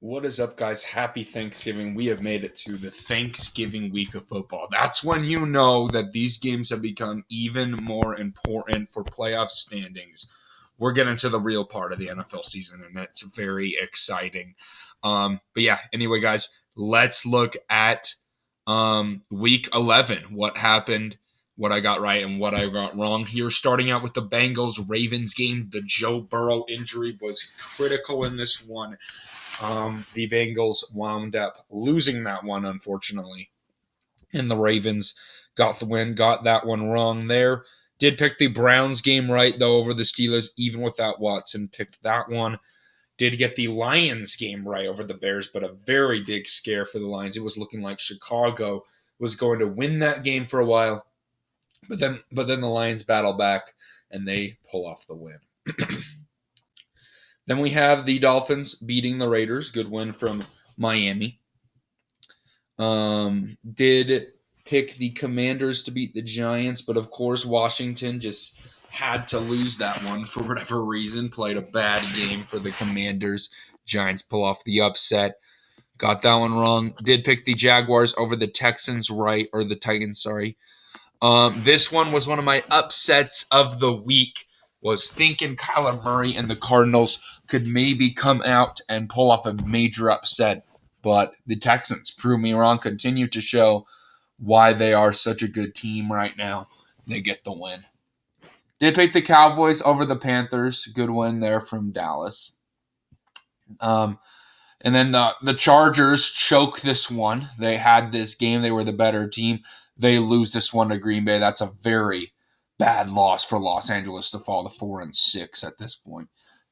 What is up, guys? Happy Thanksgiving. We have made it to the Thanksgiving week of football. That's when you know that these games have become even more important for playoff standings. We're getting to the real part of the NFL season, and it's very exciting. But yeah, anyway, guys, let's look at week 11. What happened, what I got right, and what I got wrong here. Starting out with the Bengals-Ravens game, the Joe Burrow injury was critical in this one. The Bengals wound up losing that one, unfortunately. And the Ravens got the win, got that one wrong there. Did pick the Browns game right, though, over the Steelers, even without Watson. Picked that one. Did get the Lions game right over the Bears, but a very big scare for the Lions. It was looking like Chicago was going to win that game for a while. But then the Lions battle back, and they pull off the win. Then we have the Dolphins beating the Raiders. Good win from Miami. Did pick the Commanders to beat the Giants, but of course Washington just had to lose that one for whatever reason. Played a bad game for the Commanders. Giants pull off the upset. Got that one wrong. Did pick the Jaguars over the Texans right, or the Titans, sorry. This one was one of my upsets of the week. Was thinking Kyler Murray and the Cardinals could maybe come out and pull off a major upset, but the Texans prove me wrong, continue to show why they are such a good team right now. They get the win. Did pick the Cowboys over the Panthers. Good win there from Dallas. And then the Chargers choke this one. They had this game. They were the better team. They lose this one to Green Bay. That's a very bad loss for Los Angeles to fall to 4-6 at this point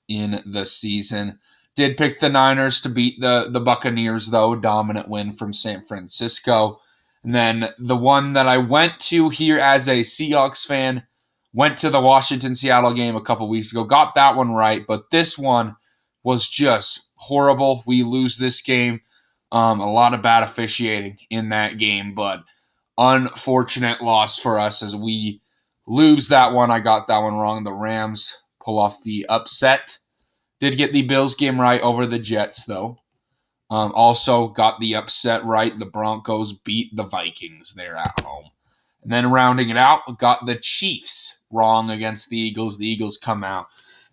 in the season. Did pick the Niners to beat the Buccaneers, though. Dominant win from San Francisco. And then the one that I went to here as a Seahawks fan, went to the Washington-Seattle game a couple weeks ago. Got that one right, but this one was just horrible. We lose this game. A lot of bad officiating in that game, but unfortunate loss for us as we lose that one. I got that one wrong. The Rams pull off the upset. Did get the Bills game right over the Jets, though. Also got the upset right. The Broncos beat the Vikings there at home. And then rounding it out, got the Chiefs wrong against the Eagles. The Eagles come out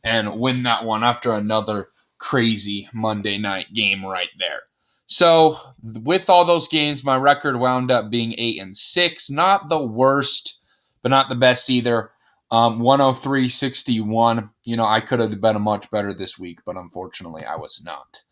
and win that one after another crazy Monday night game right there. So with all those games, my record wound up being 8-6. Not the worst, but not the best either. 103-61. I could have been much better this week, but unfortunately I was not.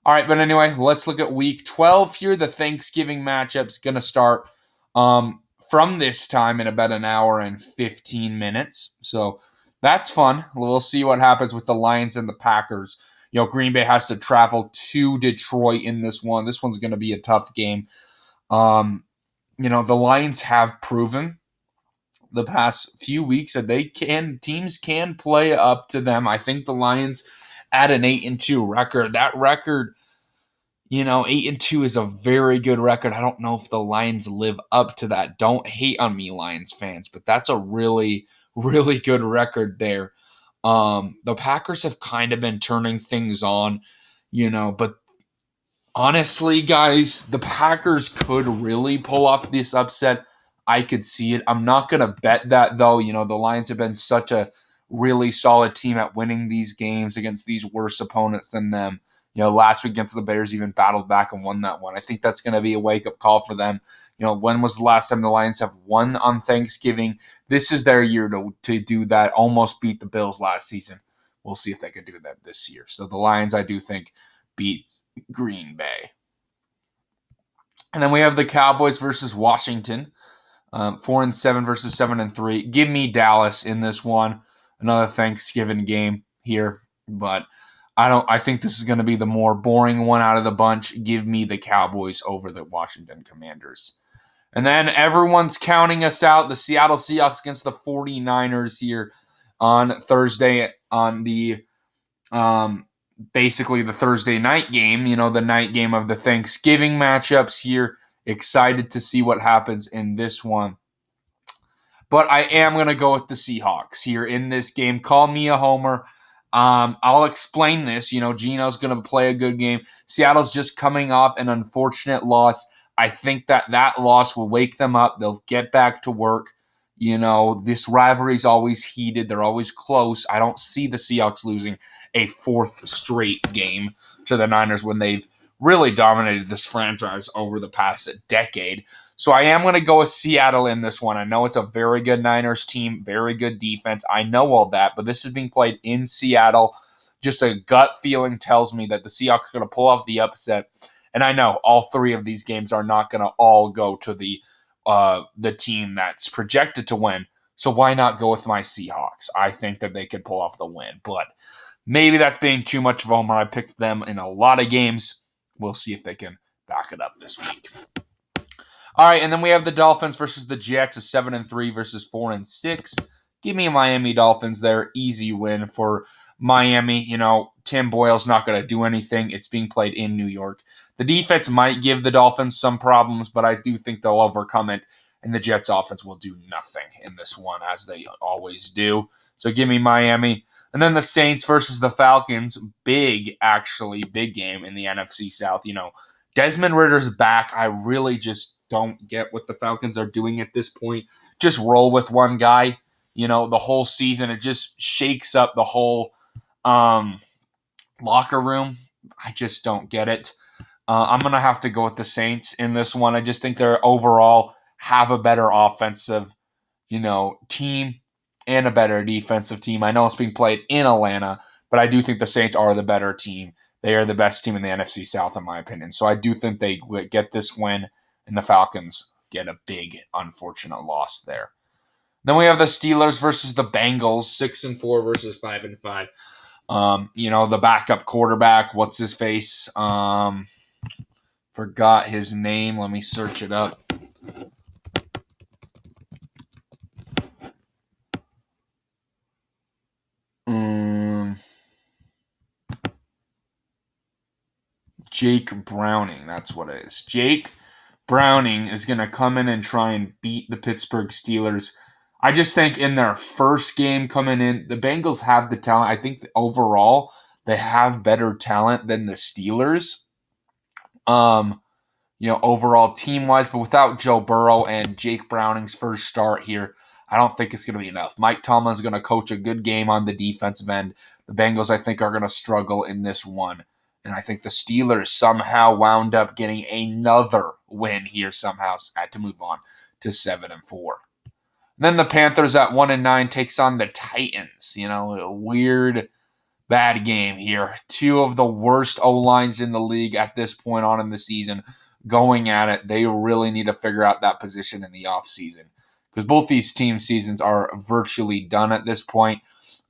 All right, but anyway, let's look at week 12 here. The Thanksgiving matchup's going to start from this time in about an hour and 15 minutes. So that's fun. We'll see what happens with the Lions and the Packers. Green Bay has to travel to Detroit in this one. This one's going to be a tough game. The Lions have proven the past few weeks that teams can play up to them. I think the Lions at an 8-2 record. That record, 8-2 is a very good record. I don't know if the Lions live up to that. Don't hate on me, Lions fans, but that's a really, really good record there. The Packers have kind of been turning things on, but honestly, guys, the Packers could really pull off this upset. I could see it. I'm not going to bet that, though. The Lions have been such a really solid team at winning these games against these worse opponents than them. Last week against the Bears even battled back and won that one. I think that's going to be a wake-up call for them. When was the last time the Lions have won on Thanksgiving? This is their year to do that, almost beat the Bills last season. We'll see if they can do that this year. So the Lions, I do think, beat Green Bay. And then we have the Cowboys versus Washington. 4-7 versus 7-3. Give me Dallas in this one. Another Thanksgiving game here, but I think this is going to be the more boring one out of the bunch. Give me the Cowboys over the Washington Commanders. And then everyone's counting us out. The Seattle Seahawks against the 49ers here on Thursday on the basically the Thursday night game, the night game of the Thanksgiving matchups here. Excited to see what happens in this one. But I am going to go with the Seahawks here in this game. Call me a homer. I'll explain this. Geno's going to play a good game. Seattle's just coming off an unfortunate loss. I think that loss will wake them up. They'll get back to work. This rivalry's always heated. They're always close. I don't see the Seahawks losing a fourth straight game to the Niners when they've really dominated this franchise over the past decade. So I am going to go with Seattle in this one. I know it's a very good Niners team, very good defense. I know all that, but this is being played in Seattle. Just a gut feeling tells me that the Seahawks are going to pull off the upset. And I know all three of these games are not going to all go to the team that's projected to win. So why not go with my Seahawks? I think that they could pull off the win, but maybe that's being too much of a homer. I picked them in a lot of games. We'll see if they can back it up this week. All right, and then we have the Dolphins versus the Jets, a 7-3 versus 4-6. Give me Miami Dolphins there. Easy win for Miami. Tim Boyle's not going to do anything. It's being played in New York. The defense might give the Dolphins some problems, but I do think they'll overcome it, and the Jets offense will do nothing in this one, as they always do. So give me Miami. And then the Saints versus the Falcons. Big game in the NFC South. Desmond Ritter's back. I really just don't get what the Falcons are doing at this point. Just roll with one guy. The whole season, it just shakes up the whole locker room. I just don't get it. I'm going to have to go with the Saints in this one. I just think they're overall have a better offensive, team and a better defensive team. I know it's being played in Atlanta, but I do think the Saints are the better team. They are the best team in the NFC South, in my opinion. So I do think they get this win, and the Falcons get a big, unfortunate loss there. Then we have the Steelers versus the Bengals, 6-4 versus 5-5. The backup quarterback, what's his face? Forgot his name. Let me search it up. Jake Browning, that's what it is. Jake Browning is going to come in and try and beat the Pittsburgh Steelers. I just think in their first game coming in, the Bengals have the talent. I think overall they have better talent than the Steelers. Overall team-wise, but without Joe Burrow and Jake Browning's first start here, I don't think it's going to be enough. Mike Tomlin's going to coach a good game on the defensive end. The Bengals, I think, are going to struggle in this one. And I think the Steelers somehow wound up getting another win here somehow, had to move on to 7-4. Then the Panthers at 1-9 takes on the Titans. A weird, bad game here. Two of the worst O-lines in the league at this point on in the season going at it. They really need to figure out that position in the offseason because both these team seasons are virtually done at this point.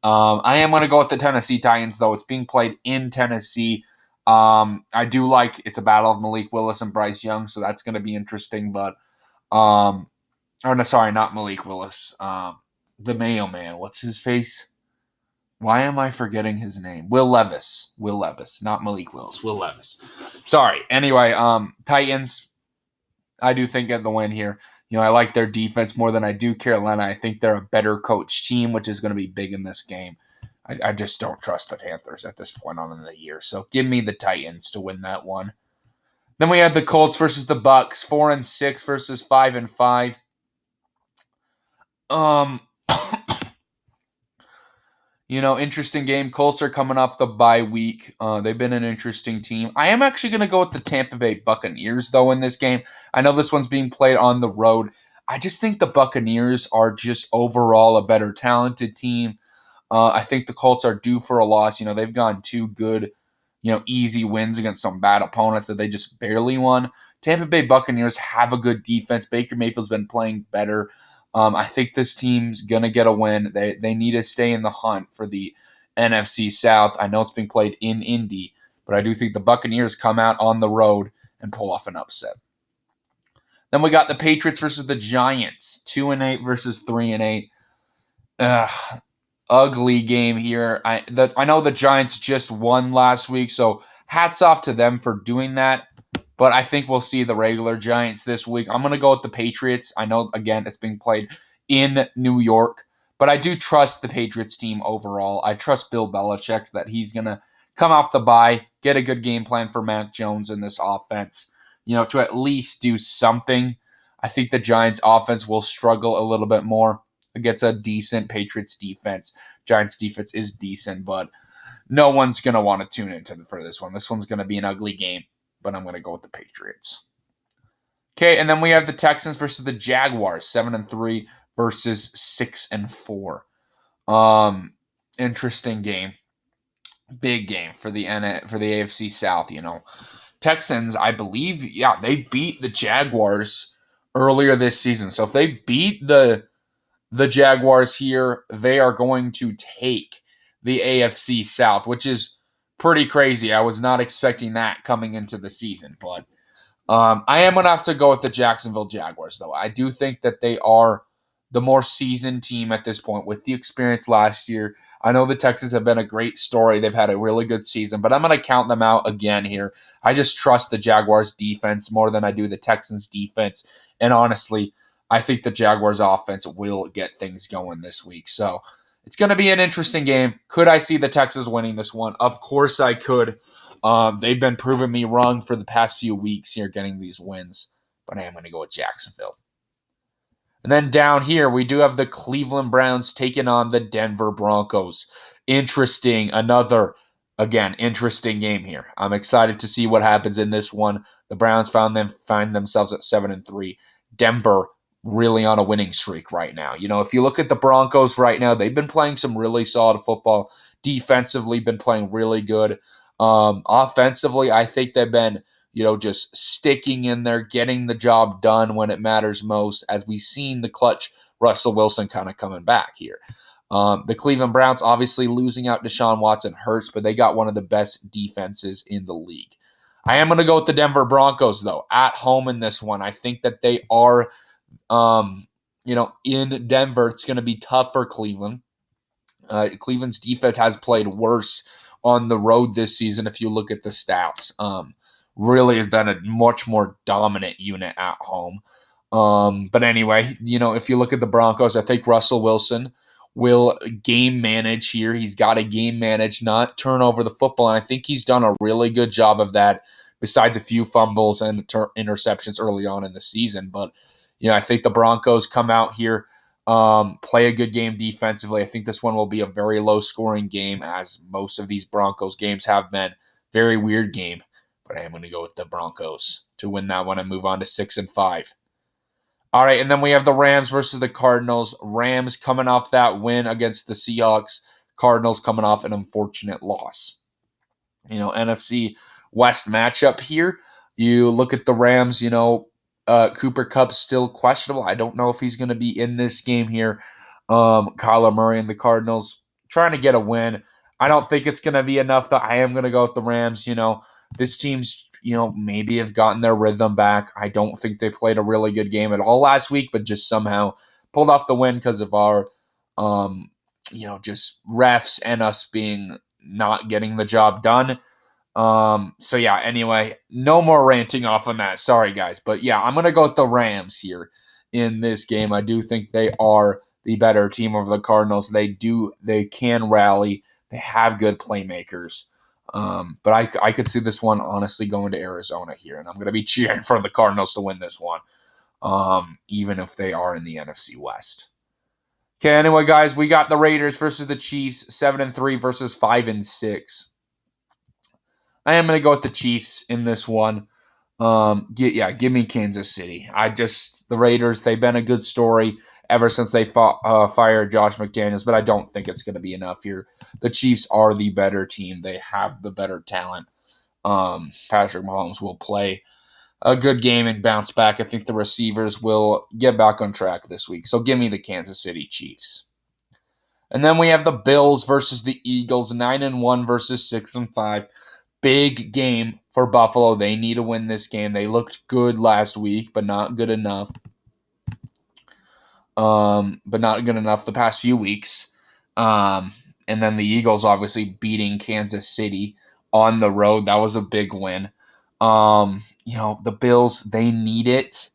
I am going to go with the Tennessee Titans, though. It's being played in Tennessee. I do like it's a battle of Malik Willis and Bryce Young, so that's going to be interesting. But, not Malik Willis. The Mayo Man. What's his face? Why am I forgetting his name? Will Levis. Not Malik Willis. Will Levis. Sorry. Anyway, Titans, I do think get the win here. I like their defense more than I do Carolina. I think they're a better coached team, which is going to be big in this game. I just don't trust the Panthers at this point on in the year. So give me the Titans to win that one. Then we have the Colts versus the Bucks, 4-6 versus 5-5. Interesting game. Colts are coming off the bye week. They've been an interesting team. I am actually going to go with the Tampa Bay Buccaneers, though, in this game. I know this one's being played on the road. I just think the Buccaneers are just overall a better talented team. I think the Colts are due for a loss. They've gone two good, easy wins against some bad opponents that they just barely won. Tampa Bay Buccaneers have a good defense. Baker Mayfield's been playing better. I think this team's going to get a win. They need to stay in the hunt for the NFC South. I know it's being played in Indy, but I do think the Buccaneers come out on the road and pull off an upset. Then we got the Patriots versus the Giants, 2-8 versus 3-8. Ugly game here. I know the Giants just won last week, so hats off to them for doing that. But I think we'll see the regular Giants this week. I'm going to go with the Patriots. I know, again, it's being played in New York. But I do trust the Patriots team overall. I trust Bill Belichick that he's going to come off the bye, get a good game plan for Mac Jones in this offense, to at least do something. I think the Giants offense will struggle a little bit more against a decent Patriots defense. Giants defense is decent, but no one's going to want to tune into for this one. This one's going to be an ugly game, but I'm going to go with the Patriots. Okay, and then we have the Texans versus the Jaguars, 7-3 versus 6-4. Interesting game. Big game for the AFC South, Texans, I believe, they beat the Jaguars earlier this season. So if they beat the Jaguars here, they are going to take the AFC South, which is pretty crazy. I was not expecting that coming into the season, but I am going to have to go with the Jacksonville Jaguars, though. I do think that they are the more seasoned team at this point with the experience last year. I know the Texans have been a great story. They've had a really good season, but I'm going to count them out again here. I just trust the Jaguars defense more than I do the Texans defense. And honestly, I think the Jaguars offense will get things going this week. So it's going to be an interesting game. Could I see the Texans winning this one? Of course I could. They've been proving me wrong for the past few weeks here getting these wins, but I am going to go with Jacksonville. And then down here, we do have the Cleveland Browns taking on the Denver Broncos. Interesting game here. I'm excited to see what happens in this one. The Browns find themselves at 7-3. Denver really on a winning streak right now. If you look at the Broncos right now, they've been playing some really solid football. Defensively, been playing really good. Offensively, I think they've been just sticking in there, getting the job done when it matters most, as we've seen the clutch Russell Wilson kind of coming back here. The Cleveland Browns obviously losing out Deshaun Watson hurts, but they got one of the best defenses in the league. I am going to go with the Denver Broncos, though, at home in this one. I think that they are, in Denver. It's going to be tough for Cleveland. Cleveland's defense has played worse on the road this season if you look at the stats. Really has been a much more dominant unit at home. But anyway, if you look at the Broncos, I think Russell Wilson will game manage here. He's got to game manage, not turn over the football. And I think he's done a really good job of that, besides a few fumbles and interceptions early on in the season. But, I think the Broncos come out here, play a good game defensively. I think this one will be a very low-scoring game, as most of these Broncos games have been. Very weird game. But I am going to go with the Broncos to win that one and move on to 6-5. All right, and then we have the Rams versus the Cardinals. Rams coming off that win against the Seahawks. Cardinals coming off an unfortunate loss. NFC West matchup here. You look at the Rams, Cooper Kupp's still questionable. I don't know if he's going to be in this game here. Kyler Murray and the Cardinals trying to get a win. I don't think it's going to be enough, though. I am going to go with the Rams. This team's, maybe have gotten their rhythm back. I don't think they played a really good game at all last week, but just somehow pulled off the win because of our, just refs and us being not getting the job done. Anyway, no more ranting off on that. Sorry, guys. But yeah, I'm going to go with the Rams here in this game. I do think they are the better team over the Cardinals. They can rally. They have good playmakers. But I could see this one honestly going to Arizona here, and I'm going to be cheering for the Cardinals to win this one, even if they are in the NFC West. Okay, anyway, guys, we got the Raiders versus the Chiefs, 7-3 versus 5-6. I am going to go with the Chiefs in this one. Give me Kansas City. The Raiders, they've been a good story ever since they fired Josh McDaniels, but I don't think it's going to be enough here. The Chiefs are the better team. They have the better talent. Patrick Mahomes will play a good game and bounce back. I think the receivers will get back on track this week. So give me the Kansas City Chiefs. And then we have the Bills versus the Eagles, 9-1 versus 6-5. Big game for Buffalo. They need to win this game. They looked good last week, but not good enough. The past few weeks. And then the Eagles obviously beating Kansas City on the road. That was a big win. The Bills, they need it.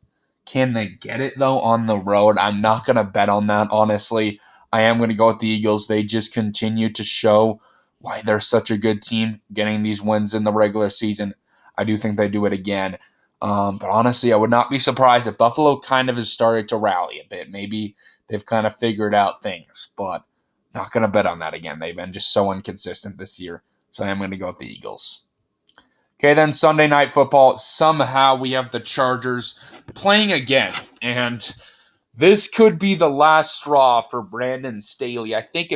Can they get it, though, on the road? I'm not going to bet on that, honestly. I am going to go with the Eagles. They just continue to show why they're such a good team, getting these wins in the regular season. I do think they do it again. But honestly, I would not be surprised if Buffalo kind of has started to rally a bit. Maybe they've kind of figured out things, but not going to bet on that again. They've been just so inconsistent this year. So I am going to go with the Eagles. Okay, then Sunday Night Football. Somehow we have the Chargers playing again. And this could be the last straw for Brandon Staley. I think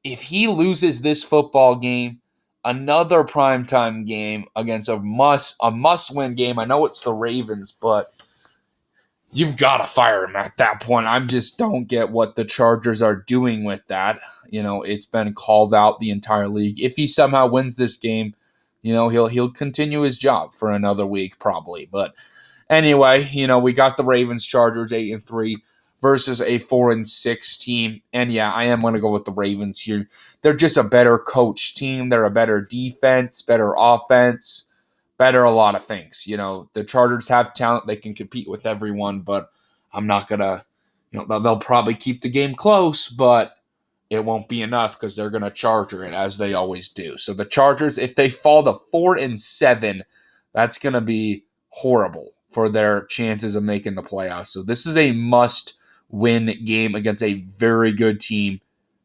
if he loses this football game, another primetime game against a must-win game. I know it's the Ravens, but you've got to fire him at that point. I just don't get what the Chargers are doing with that. It's been called out the entire league. If he somehow wins this game, he'll continue his job for another week probably. But anyway, we got the Ravens Chargers 8-3 versus a 4-6 team. And yeah, I am going to go with the Ravens here. They're just a better coach team. They're a better defense, better offense, better a lot of things. The Chargers have talent. They can compete with everyone, but I'm not going to, they'll probably keep the game close, but it won't be enough because they're going to Charger it as they always do. So the Chargers, if they fall to 4-7, that's going to be horrible for their chances of making the playoffs. So this is a must-win game against a very good team,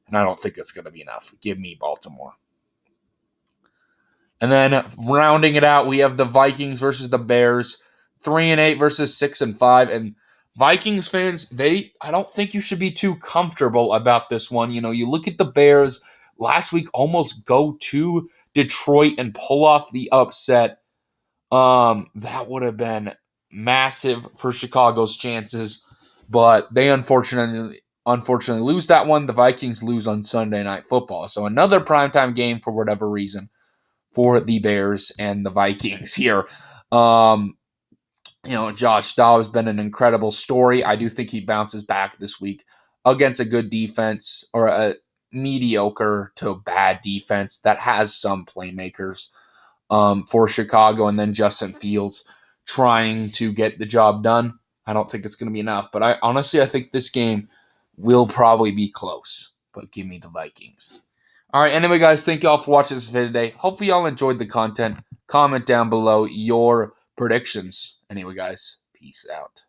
and I don't think it's going to be enough. Give me Baltimore. And then rounding it out, we have the Vikings versus the Bears, 3-8 versus 6-5. And Vikings fans, I don't think you should be too comfortable about this one. You look at the Bears last week almost go to Detroit and pull off the upset. That would have been massive for Chicago's chances, but they unfortunately lose that one. The Vikings lose on Sunday Night Football. So another primetime game for whatever reason for the Bears and the Vikings here. Josh Dobbs has been an incredible story. I do think he bounces back this week against a good defense or a mediocre to bad defense that has some playmakers for Chicago, and then Justin Fields trying to get the job done. I don't think it's going to be enough, but I think this game will probably be close, but give me the Vikings. All right, anyway, guys, thank you all for watching this video today. Hopefully y'all enjoyed the content. Comment down below your predictions. Anyway, guys, peace out.